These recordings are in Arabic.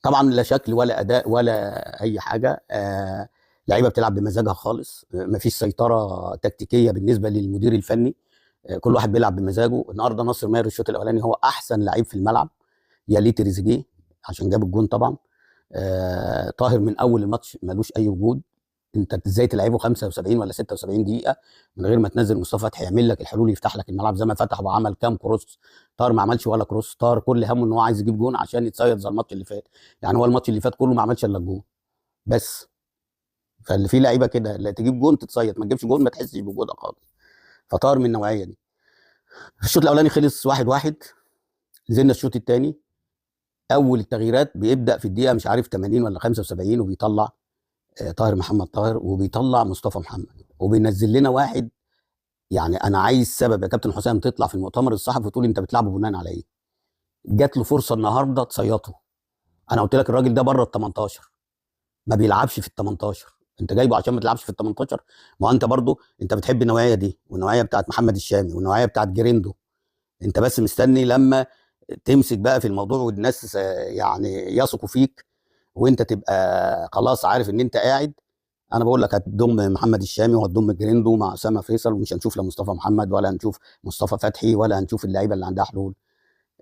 طبعا لا شكل ولا اداء ولا اي حاجه. لعيبه بتلعب بمزاجها خالص، مفيش سيطره تكتيكيه بالنسبه للمدير الفني. كل واحد بيلعب بمزاجه. النهارده ناصر ماهر الشوط الاولاني هو احسن لعيب في الملعب، يليه تريزيجيه عشان جاب الجون طبعا. طاهر من اول الماتش ملوش اي وجود. انت ازاي تلعبه 75 ولا 76 دقيقه من غير ما تنزل مصطفى فتحي يعمل لك الحلول، يفتح لك الملعب زي ما فتح وعمل كام كروس؟ طاهر ما عملش ولا كروس. طاهر كل همه ان هو عايز يجيب جون عشان يتصيد زي الماتش اللي فات. يعني هو الماتش اللي فات كله ما عملش الا الجون بس. فاللي فيه لعيبه كده، لا تجيب جون تتصيد، ما تجيبش جون ما تحسش بوجودها خالص. فطاهر من النوعيه دي. الشوط الاولاني خلص 1-1. نزلنا الشوط الثاني. اول التغييرات بيبدا في الدقيقه مش عارف 80 ولا 75، وبيطلع طاهر محمد طاهر، وبيطلع مصطفى محمد، وبينزل لنا واحد. يعني انا عايز سبب يا كابتن حسام تطلع في المؤتمر الصحفي وتقول انت بتلعبه بناء على ايه؟ جات له فرصه النهارده تصيطه. انا قلت لك الراجل ده بره ال 18، ما بيلعبش في ال 18. انت جايبه عشان ما تلعبش في ال 18؟ ما انت برضو انت بتحب النوعيه دي، والنوعيه بتاعت محمد الشامي، والنوعيه بتاعت جريندو. انت بس مستني لما تمسك بقى في الموضوع والناس يعني يثقوا فيك، وانت تبقى خلاص عارف ان انت قاعد. انا بقول لك هتضم محمد الشامي وهتضم جريندو مع اسامه فيصل، ومش هنشوف لا مصطفى محمد ولا هنشوف مصطفى فتحي ولا هنشوف اللعيبه اللي عندها حلول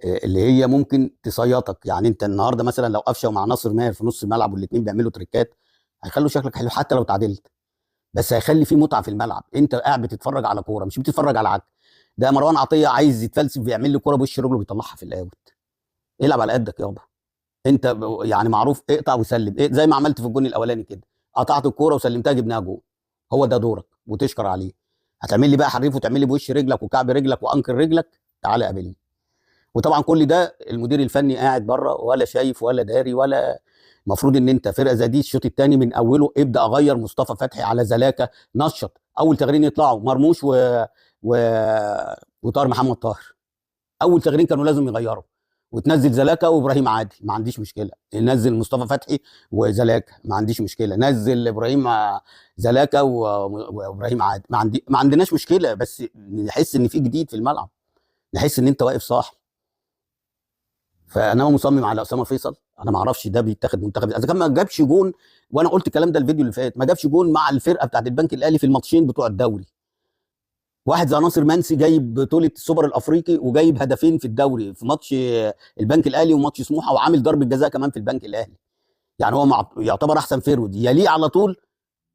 اللي هي ممكن تصيطك. يعني انت النهارده مثلا لو قفشه مع ناصر ماهر في نص الملعب والاثنين بيعملوا تريكات، هيخلوا شكلك حلو حتى لو تعادلت. بس هيخلي في متعه في الملعب. انت قاعد بتتفرج على كوره مش بتتفرج على عك. ده مروان عطيه عايز يتفلسف بيعمل لي كوره بوش رجله بيطلعها في الاوت. العب على قدك يابا. انت يعني معروف اقطع وسلم، إيه زي ما عملت في الجون الاولاني كده. قطعت الكوره وسلمتها جبناها جول. هو ده دورك وتشكر عليه. هتعمل لي بقى حريف وتعمل لي بوش رجلك وكعب رجلك وانكر رجلك، تعالى قابلني. وطبعا كل ده المدير الفني قاعد بره ولا شايف ولا داري ولا. المفروض ان انت فرقه زي دي الشوط الثاني من اوله ابدا اغير مصطفى فتحي على زلاكه. نشط اول تغييرين يطلعوا مرموش و... وطاهر محمد طاهر. اول تغييرين كانوا لازم يغيروا، وتنزل زلاكا وابراهيم عادل ما عنديش مشكله. نزل مصطفى فتحي وزلاكا ما عنديش مشكله. نزل ابراهيم زلاكا وابراهيم عادل ما عندناش مشكله. بس نحس ان في جديد في الملعب، نحس ان انت واقف صاحي. فانا مصمم على اسامه فيصل. انا ما اعرفش ده بيتاخد منتخب اذا كان ما جابش جون. وانا قلت الكلام ده الفيديو اللي فات، ما جابش جون مع الفرقه بتاعت البنك الاهلي في الماتشين بتوع الدوري. واحد زي ناصر منسي جايب بطوله السوبر الافريقي وجايب هدفين في الدوري في ماتش البنك الاهلي وماتش سموحه، وعامل ضربه جزاء كمان في البنك الاهلي. يعني هو يعتبر احسن فيرود. يليه على طول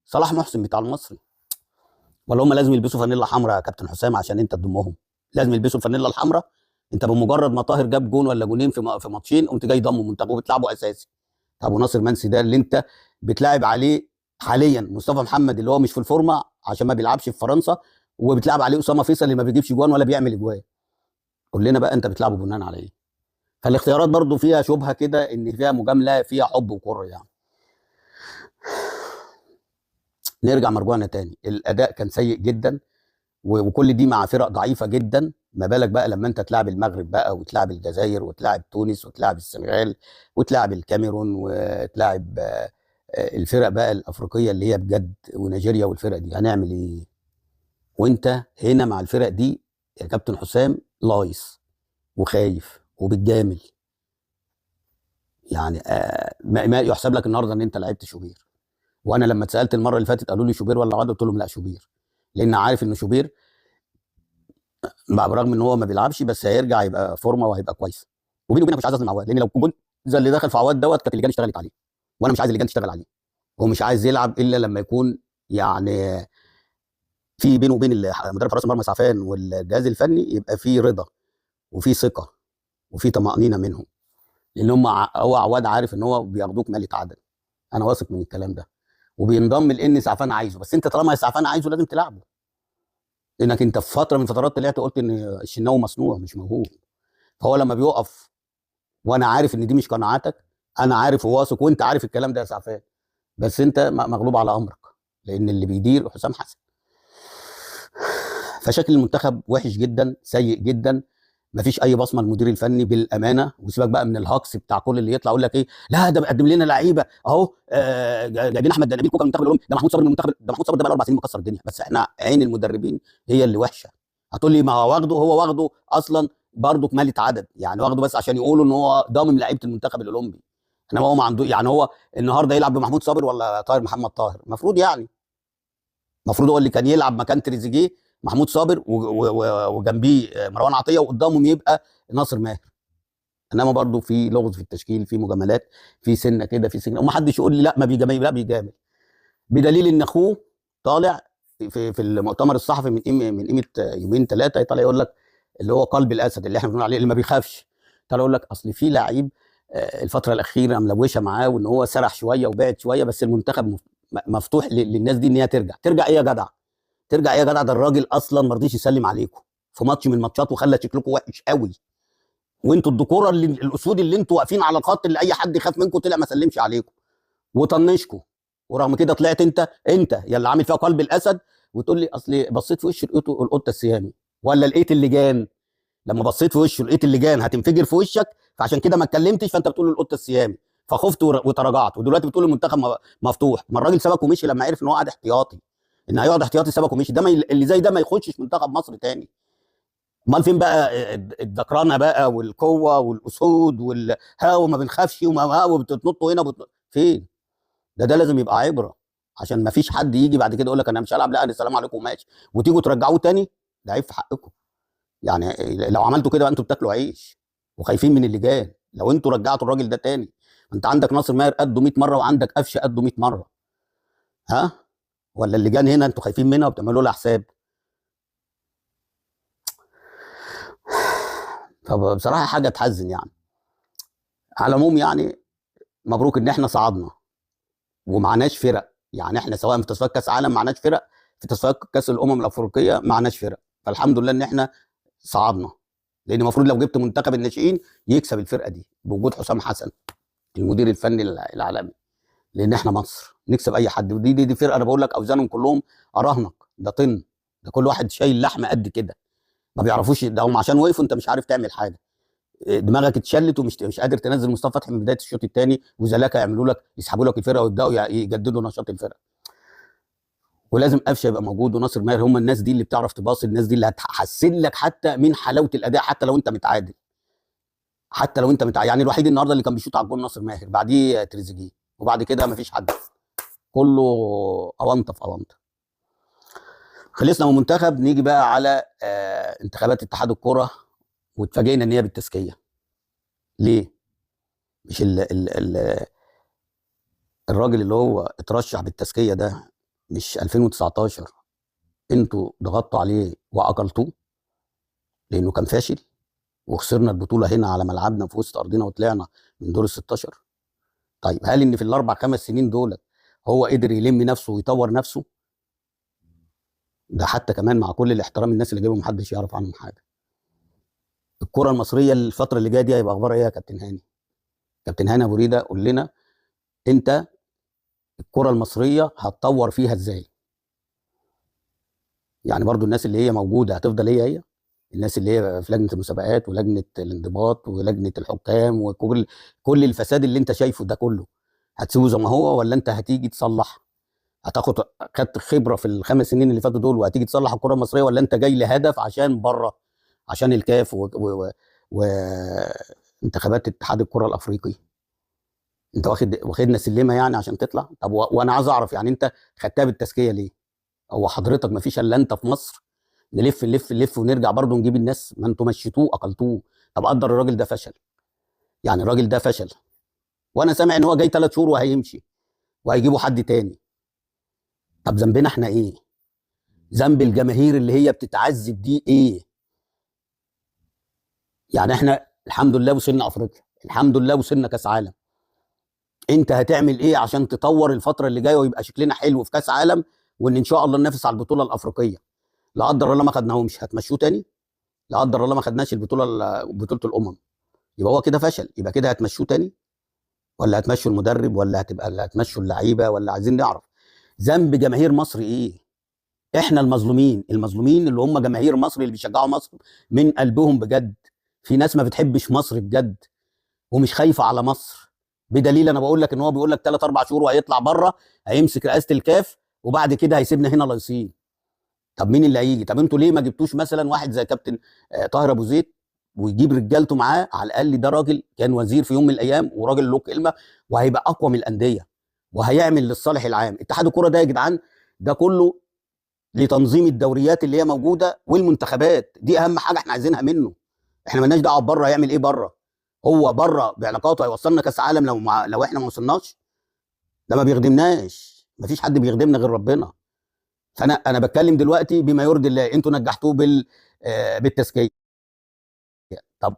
صلاح محسن بتاع المصري. ولا هم لازم يلبسوا فانيلا حمراء يا كابتن حسام عشان انت تضمهم؟ لازم يلبسوا الفانيلا الحمراء؟ انت بمجرد ما طاهر جاب جون ولا جونين في ماتشين قمت جاي ضمه منتخب وبتلعبه اساسي. طب وناصر منسي ده اللي انت بتلاعب عليه حاليا مصطفى محمد اللي هو مش في الفورمه عشان ما بيلعبش في فرنسا، وبتلعب عليه اسامه فيصل اللي ما بيجيبش جوان ولا بيعمل اجوان. قول لنا بقى انت بتلعبه بناء على ايه؟ فالاختيارات برضو فيها شبهه كده، ان فيها مجامله فيها حب وكره يعني. نرجع مرجوعنا تاني. الاداء كان سيء جدا، وكل دي مع فرق ضعيفه جدا. ما بالك بقى لما انت تلعب المغرب بقى وتلعب الجزائر وتلعب تونس وتلعب السنغال وتلعب الكاميرون وتلعب الفرق بقى الافريقيه اللي هي بجد، ونيجيريا والفرق دي. هنعمل ايه وانت هنا مع الفرق دي يا كابتن حسام؟ لايص وخايف وبتجامل. يعني ما يحسب لك النهارده ان انت لعبت شوبير. وانا لما اتسالت المره اللي فاتت قالوا لي شوبير ولا عواد، قلت لهم لا شوبير. لان عارف ان شوبير برغم ان هو ما بيلعبش بس هيرجع يبقى فورمه وهيبقى كويس. وبيني وبينك مش عايز اظلم عواد، لان لو جون زي اللي دخل في عواد دوت كانت اللجان اشتغلت عليه. وانا مش عايز اللجان تشتغل عليه. هو مش عايز يلعب الا لما يكون يعني في بينه وبين مدرب حراس المرمى سعفان والجهاز الفني يبقى في رضا وفي ثقه وفي طمانينه منهم. لان هو عواد عارف ان هو بياخدوك مالي عدد. انا واثق من الكلام ده. وبينضم لان سعفان عايزه. بس انت طالما سعفان عايزه لازم تلعبه. لانك انت في فتره من الفترات طلعت قلت ان الشناوي مصنوع مش موهوب. فهو لما بيقف وانا عارف ان دي مش قناعاتك، انا عارف وواثق وانت عارف الكلام ده يا سعفان، بس انت مغلوب على امرك. لان اللي بيدير حسام حسن. فشكل المنتخب وحش جدا سيء جدا. مفيش اي بصمه للمدير الفني بالامانه. وسيبك بقى من الهاكس بتاع كل اللي يطلع يقول لك ايه، لا ده بيقدم لنا لعيبه اهو. جايبين احمد نبيل كوكا من المنتخب الاولمبي، ده محمود صابر من المنتخب، ده محمود صابر ده بقى له 4 سنين مكسر الدنيا. بس احنا عين المدربين هي اللي وحشه. هتقول لي ما هو واخده اصلا برضه كمالة عدد. يعني واخده بس عشان يقولوا ان هو ضامن لعيبه المنتخب الاولمبي. انما هو ما عنده، يعني هو النهارده يلعب بمحمود صابر ولا طاهر محمد طاهر؟ المفروض يعني، المفروض هو اللي كان يلعب مكان تريزيجيه محمود صابر وجنبيه مروان عطيه وقدامهم يبقى ناصر ماهر. انما برضه في لغز في التشكيل، في مجاملات، في سنه كده، في سنه، وما حدش يقول لي لا ما بيجامل، لا بيجامل، بدليل ان اخوه طالع في المؤتمر الصحفي من قيمه يومين ثلاثه، طالع يقول لك اللي هو قلب الاسد اللي احنا بنقول عليه اللي ما بيخافش، طالع يقول لك اصل في لعيب الفتره الاخيره ملوشه معاه وان هو سرح شويه وبعد شويه، بس المنتخب مفتوح للناس دي ان هي ترجع. ترجع ايه يا جدع؟ ترجع ايه يا جدع؟ ده الراجل اصلا ما رضيش يسلم عليكم في ماتش من الماتشات وخلى شكلكم وحش قوي، وانتوا الدكوره اللي الاسود اللي انتوا واقفين على الخط اللي اي حد يخاف منكم طلع ما سلمش عليكم وطنشكم، ورغم كده طلعت انت يا اللي عامل فيها قلب الاسد وتقول لي اصل بصيت في وش لقيته القطه السيامي ولا لقيت اللجان. لما بصيت في وشه لقيت اللجان هتنفجر في وشك، فعشان كده ما اتكلمتش، فانت بتقول القطه السيامي فخفت وتراجعت، ودلوقتي بتقول المنتخب مفتوح. ما الراجل سبك ومشي لما عرف ان هو قاعد احتياطي، ان هيقعد احتياطي سبك ومشي. ده اللي زي ده ما يخشش منتخب مصر تاني. امال فين بقى الذكرانه بقى والقوه والاسود والهاو ما بنخافش وما هاو بتتنطوا هنا فين؟ ده لازم يبقى عبره، عشان ما فيش حد يجي بعد كده يقول لك انا مش هلعب، لا انا السلام عليكم ماشي، وتيجوا ترجعوه تاني. ده عيب في حقكم. يعني لو عملتوا كده انتوا بتاكلوا عيش وخايفين من اللجان. لو انتوا رجعتوا الراجل ده تاني، انت عندك ناصر ماهر قده 100 مره وعندك قفشه قده 100 مره، ها؟ ولا اللجان هنا انتوا خايفين منها وبتعملوا لها حساب؟ فبصراحه حاجه تحزن يعني. على العموم يعني مبروك ان احنا صعدنا ومعناش فرق، يعني احنا سواء في تصفيات كاس عالم معناش فرق، في تصفيات كاس الامم الافريقيه معناش فرق، فالحمد لله ان احنا صعدنا. لان المفروض لو جبت منتخب الناشئين يكسب الفرقه دي بوجود حسام حسن المدير الفني العالمي، لان احنا مصر نكسب اي حد. ودي فرقه انا بقول لك اوزانهم كلهم اراهنك، ده طن، ده كل واحد شايل لحمه قد كده، ما بيعرفوش. ده هم عشان وقفوا انت مش عارف تعمل حاجه، دماغك اتشلت ومش مش قادر تنزل مصطفى فتحي من بدايه الشوط الثاني، وزلاكا يعملوا لك يسحبوا لك الفرقه ويبداوا يجددوا نشاط الفرقه. ولازم قفشه يبقى موجود وناصر ماهر، هم الناس دي اللي بتعرف تباصي، الناس دي اللي هتحسن لك حتى من حلاوه الاداء، حتى لو انت متعادل، حتى لو انت متعادل. يعني الوحيد النهارده اللي كان بيشوط على الجول ناصر ماهر، بعديه تريزيجيه، وبعد كده مفيش حد، كله اونطه في اونطه. خلصنا من المنتخب، نيجي بقى على انتخابات اتحاد الكره، واتفاجئنا ان هي بالتزكيه. ليه؟ مش الراجل اللي هو اترشح بالتزكيه ده مش 2019 انتوا ضغطتوا عليه واقلتوه لانه كان فاشل، وخسرنا البطوله هنا على ملعبنا في وسط ارضنا وطلعنا من دور ال 16؟ طيب هل ان في الاربع خمس سنين دول هو قدر يلم نفسه ويطور نفسه؟ ده حتى كمان مع كل الاحترام الناس اللي جايبهم محدش يعرف عنهم حاجه. الكره المصريه الفتره اللي جايه دي هيبقى اخبارها ايه يا كابتن هاني؟ كابتن هاني ابو ريده قول لنا انت الكره المصريه هتطور فيها ازاي؟ يعني برضو الناس اللي هي موجوده هتفضل هي الناس اللي هي في لجنه المسابقات ولجنه الانضباط ولجنه الحكام وكل الفساد اللي انت شايفه ده كله هتسيبه زي ما هو، ولا انت هتيجي تصلح؟ خدت خبره في الخمس سنين اللي فاتوا دول وهتيجي تصلح الكره المصريه، ولا انت جاي لهدف عشان بره، عشان الكاف وانتخابات اتحاد الكره الافريقي؟ انت واخدنا سلمه يعني عشان تطلع؟ طب وانا عايز اعرف يعني انت خدتها بالتزكيه ليه؟ هو حضرتك ما فيش الا انت في مصر نلف نلف نلف ونرجع برضه نجيب الناس؟ ما انتوا مشيتوه اقلتوه. طب قدر الراجل ده فشل، يعني الراجل ده فشل، وانا سامع ان هو جاي 3 شهور وهيمشي وهيجيبوا حد تاني. طب ذنبنا احنا ايه؟ ذنب الجماهير اللي هي بتتعذب دي ايه؟ يعني احنا الحمد لله وصلنا افريقيا، الحمد لله وصلنا كاس عالم. انت هتعمل ايه عشان تطور الفتره اللي جايه ويبقى شكلنا حلو في كاس عالم، وان ان شاء الله ننافس على البطوله الافريقيه؟ لا قدر الله ما خدناهمش هتمشوه تاني؟ لا قدر الله ما خدناش بطوله الامم، يبقى هو كده فشل، يبقى كده هتمشوه تاني؟ ولا هتمشوا المدرب، ولا هتمشوا اللعيبه، ولا عايزين نعرف ذنب جماهير مصر ايه؟ احنا المظلومين، المظلومين اللي هم جماهير مصر اللي بيشجعوا مصر من قلبهم بجد. في ناس ما بتحبش مصر بجد ومش خايفه على مصر، بدليل انا بقول لك ان هو بيقول لك 3 4 شهور وهيطلع بره هيمسك رئاسه الكاف وبعد كده هيسيبنا هنا لايصين. طب مين اللي هيجي؟ طب انتوا ليه ما جبتوش مثلا واحد زي كابتن طاهر ابو زيد ويجيب رجالته معاه، على الاقل ده راجل كان وزير في يوم من الايام وراجل له كلمه، وهيبقى اقوى من الانديه وهيعمل للصالح العام. اتحاد الكوره ده يا جدعان ده كله لتنظيم الدوريات اللي هي موجوده والمنتخبات، دي اهم حاجه احنا عايزينها منه. احنا مالناش دعوه بره هيعمل ايه بره، هو بره بعلاقاته هيوصلنا كاس عالم لو احنا ما وصلناش، ده ما بيخدمناش، ما فيش حد بيخدمنا غير ربنا. فانا بتكلم دلوقتي بما يرضي الله، انتوا نجحتوه بالتزكيه. طب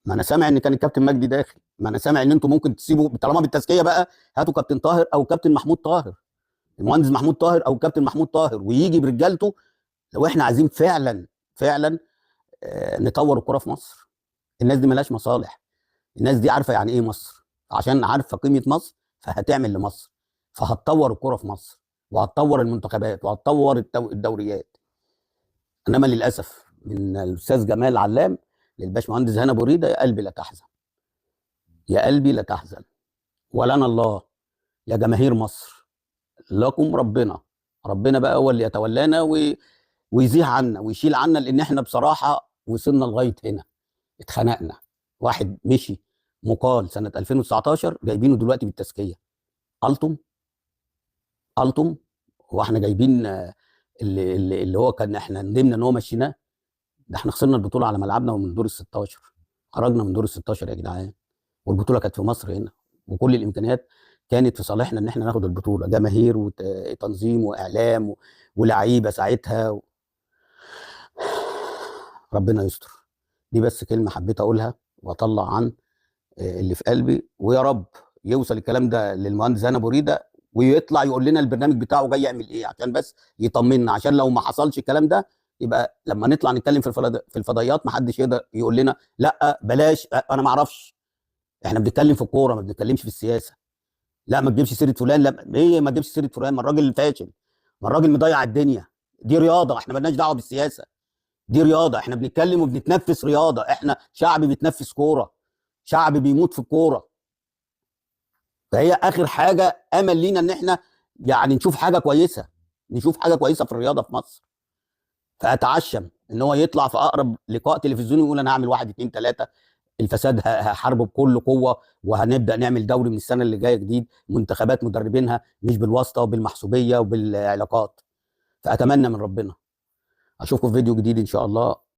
ما انا سامع ان كان الكابتن مجدي داخل، ما انا سامع ان انتوا ممكن تسيبوا طالما بالتزكيه بقى، هاتوا كابتن طاهر او كابتن محمود طاهر، المهندس محمود طاهر او كابتن محمود طاهر، ويجي برجالته لو احنا عايزين فعلا فعلا نطور الكره في مصر. الناس دي ملهاش مصالح، الناس دي عارفه يعني ايه مصر، عشان عارفه قيمه مصر فهتعمل لمصر، فهتطور الكره في مصر وهتطور المنتخبات وهتطور الدوريات. انما للاسف من الاستاذ جمال علام للباشمهندس هنا بوريده، يا قلبي لا تحزن، يا قلبي لا تحزن، ولنا الله يا جماهير مصر، لكم ربنا، ربنا بقى هو اللي يتولانا ويزيح عنا ويشيل عنا، لان احنا بصراحه وصلنا لغايه هنا، اتخنقنا. واحد مشي مقال سنه 2019 جايبينه دلوقتي بالتزكيه، التم التم، هو احنا جايبين اللي هو كان احنا ندمنا ان هو مشيناه، ده احنا خسرنا البطوله على ملعبنا ومن دور ال 16، خرجنا من دور ال 16 يا جدعان، والبطوله كانت في مصر هنا، وكل الامكانيات كانت في صالحنا ان احنا ناخد البطوله، جماهير وتنظيم واعلام ولعيبه ساعتها ربنا يستر. دي بس كلمه حبيت اقولها واطلع عن اللي في قلبي، ويا رب يوصل الكلام ده للمهندس هنا بوريده ويطلع يقول لنا البرنامج بتاعه جاي يعمل ايه، عشان بس يطمنا، عشان لو ما حصلش الكلام ده يبقى لما نطلع نتكلم في الفضائيات ما حدش يقدر يقول لنا لا بلاش انا ما اعرفش، احنا بنتكلم في الكوره ما بنتكلمش في السياسه، لا ما تجيبش سيره فلان، لا ايه ما تجيبش سيره فلان، ما الراجل فاشل، ما الراجل مضيع الدنيا، دي رياضه احنا مالناش دعوه بالسياسه، دي رياضه احنا بنتكلم وبنتنفس رياضه، احنا شعب بيتنفس كوره، شعب بيموت في الكوره، فهي اخر حاجه امل لينا ان احنا يعني نشوف حاجه كويسه، نشوف حاجه كويسه في الرياضه في مصر. فاتعشم ان هو يطلع في اقرب لقاء تلفزيوني يقول انا هعمل واحد اتنين تلاته، الفساد هحاربه بكل قوه، وهنبدا نعمل دوري من السنه اللي جايه جديد، منتخبات مدربينها مش بالواسطه وبالمحسوبيه وبالعلاقات. فاتمنى من ربنا اشوفكم في فيديو جديد ان شاء الله.